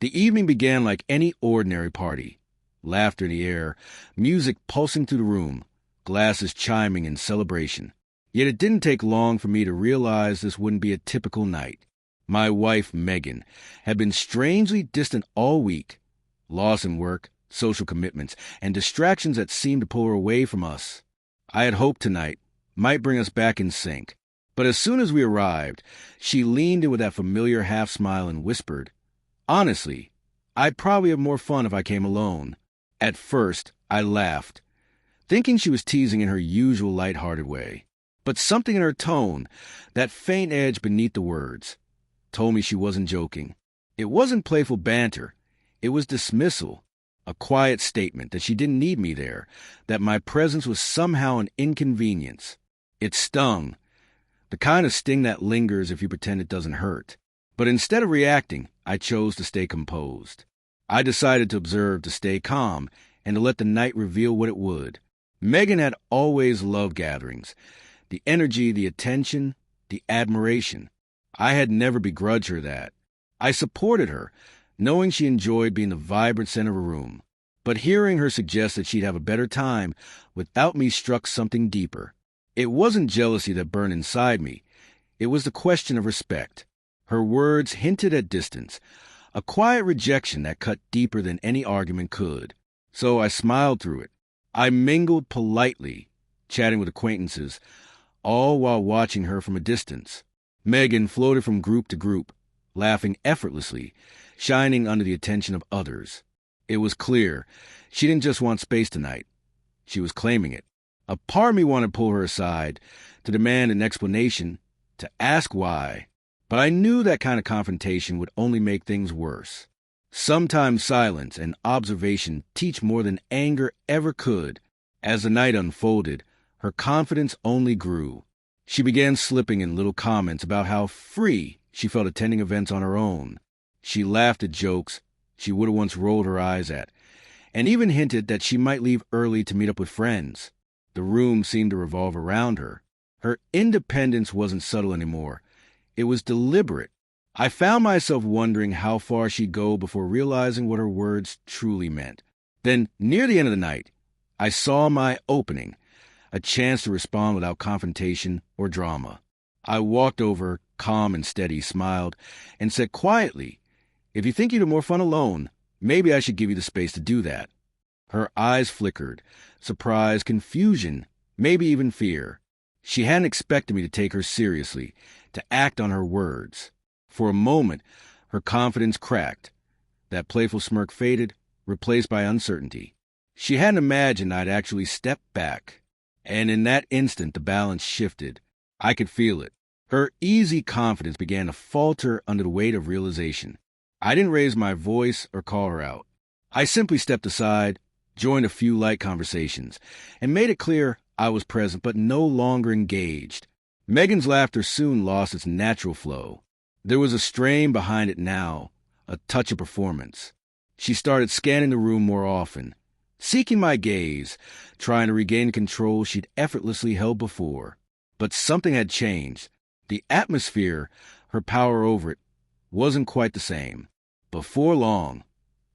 The evening began like any ordinary party. Laughter in the air, music pulsing through the room, glasses chiming in celebration. Yet it didn't take long for me to realize this wouldn't be a typical night. My wife, Megan, had been strangely distant all week. Loss in work, social commitments, and distractions that seemed to pull her away from us. I had hoped tonight might bring us back in sync. But as soon as we arrived, she leaned in with that familiar half-smile and whispered, "Honestly, I'd probably have more fun if I came alone." At first, I laughed, thinking she was teasing in her usual light-hearted way. But something in her tone, that faint edge beneath the words, told me she wasn't joking. It wasn't playful banter. It was dismissal, a quiet statement that she didn't need me there, that my presence was somehow an inconvenience. It stung, the kind of sting that lingers if you pretend it doesn't hurt. But instead of reacting, I chose to stay composed. I decided to observe, to stay calm, and to let the night reveal what it would. Megan had always loved gatherings. The energy, the attention, the admiration. I had never begrudged her that. I supported her, knowing she enjoyed being the vibrant center of a room. But hearing her suggest that she'd have a better time without me struck something deeper. It wasn't jealousy that burned inside me. It was the question of respect. Her words hinted at distance, a quiet rejection that cut deeper than any argument could. So I smiled through it. I mingled politely, chatting with acquaintances, all while watching her from a distance. Megan floated from group to group, laughing effortlessly, shining under the attention of others. It was clear she didn't just want space tonight. She was claiming it. A part of me wanted to pull her aside, to demand an explanation, to ask why. But I knew that kind of confrontation would only make things worse. Sometimes silence and observation teach more than anger ever could. As the night unfolded, her confidence only grew. She began slipping in little comments about how free she felt attending events on her own. She laughed at jokes she would have once rolled her eyes at, and even hinted that she might leave early to meet up with friends. The room seemed to revolve around her. Her independence wasn't subtle anymore. It was deliberate. I found myself wondering how far she'd go before realizing what her words truly meant. Then, near the end of the night, I saw my opening, a chance to respond without confrontation or drama. I walked over, calm and steady, smiled, and said quietly, "If you think you'd have more fun alone, maybe I should give you the space to do that." Her eyes flickered, surprise, confusion, maybe even fear. She hadn't expected me to take her seriously, to act on her words. For a moment, her confidence cracked. That playful smirk faded, replaced by uncertainty. She hadn't imagined I'd actually step back. And in that instant, the balance shifted. I could feel it. Her easy confidence began to falter under the weight of realization. I didn't raise my voice or call her out. I simply stepped aside, joined a few light conversations, and made it clear I was present but no longer engaged. Megan's laughter soon lost its natural flow. There was a strain behind it now, a touch of performance. She started scanning the room more often, seeking my gaze, trying to regain the control she'd effortlessly held before. But something had changed. The atmosphere, her power over it, wasn't quite the same. Before long,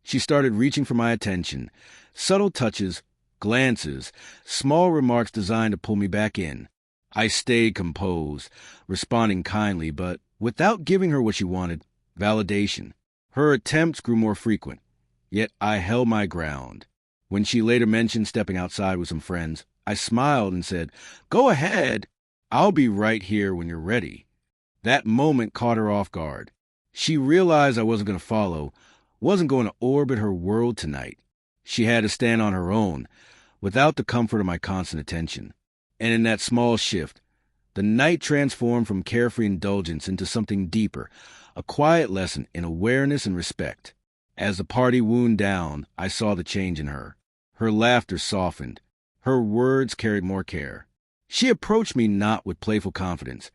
she started reaching for my attention, subtle touches, glances, small remarks designed to pull me back in. I stayed composed, responding kindly, but without giving her what she wanted, validation. Her attempts grew more frequent, yet I held my ground. When she later mentioned stepping outside with some friends, I smiled and said, "Go ahead. I'll be right here when you're ready." That moment caught her off guard. She realized I wasn't going to follow, wasn't going to orbit her world tonight. She had to stand on her own, without the comfort of my constant attention. And in that small shift, the night transformed from carefree indulgence into something deeper, a quiet lesson in awareness and respect. As the party wound down, I saw the change in her. Her laughter softened. Her words carried more care. She approached me not with playful confidence,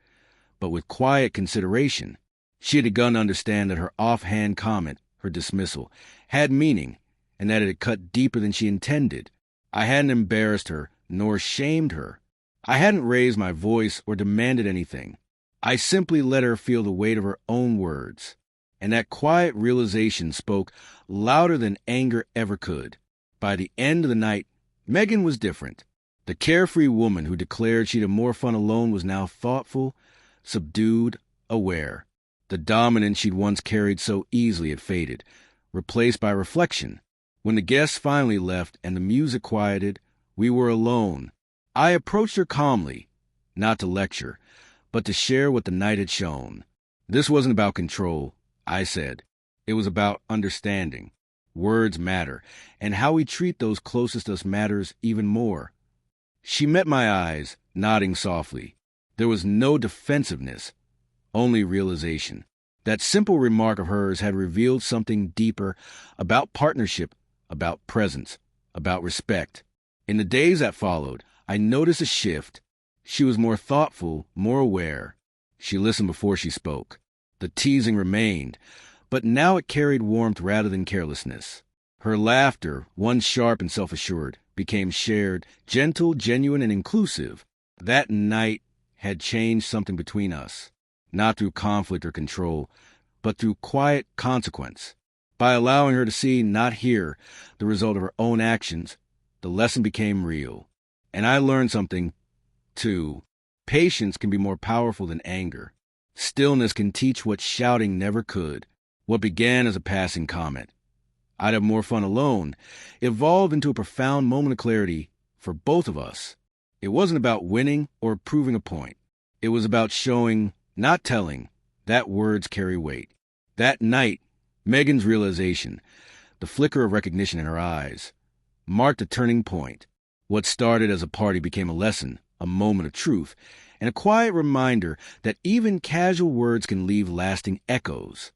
but with quiet consideration. She had begun to understand that her offhand comment, her dismissal, had meaning, and that it had cut deeper than she intended. I hadn't embarrassed her, nor shamed her. I hadn't raised my voice or demanded anything. I simply let her feel the weight of her own words. And that quiet realization spoke louder than anger ever could. By the end of the night, Megan was different. The carefree woman who declared she'd have more fun alone was now thoughtful, subdued, aware. The dominance she'd once carried so easily had faded, replaced by reflection. When the guests finally left and the music quieted, we were alone. I approached her calmly, not to lecture, but to share what the night had shown. This wasn't about control, I said. It was about understanding. Words matter, and how we treat those closest to us matters even more. She met my eyes, nodding softly. There was no defensiveness, only realization. That simple remark of hers had revealed something deeper about partnership, about presence, about respect. In the days that followed, I noticed a shift. She was more thoughtful, more aware. She listened before she spoke. The teasing remained, but now it carried warmth rather than carelessness. Her laughter, once sharp and self-assured, became shared, gentle, genuine, and inclusive. That night had changed something between us, not through conflict or control, but through quiet consequence. By allowing her to see, not hear, the result of her own actions, the lesson became real. And I learned something, too. Patience can be more powerful than anger. Stillness can teach what shouting never could. What began as a passing comment, "I'd have more fun alone," evolved into a profound moment of clarity for both of us. It wasn't about winning or proving a point. It was about showing, not telling, that words carry weight. That night, Megan's realization, the flicker of recognition in her eyes, marked a turning point. What started as a party became a lesson, a moment of truth, and a quiet reminder that even casual words can leave lasting echoes.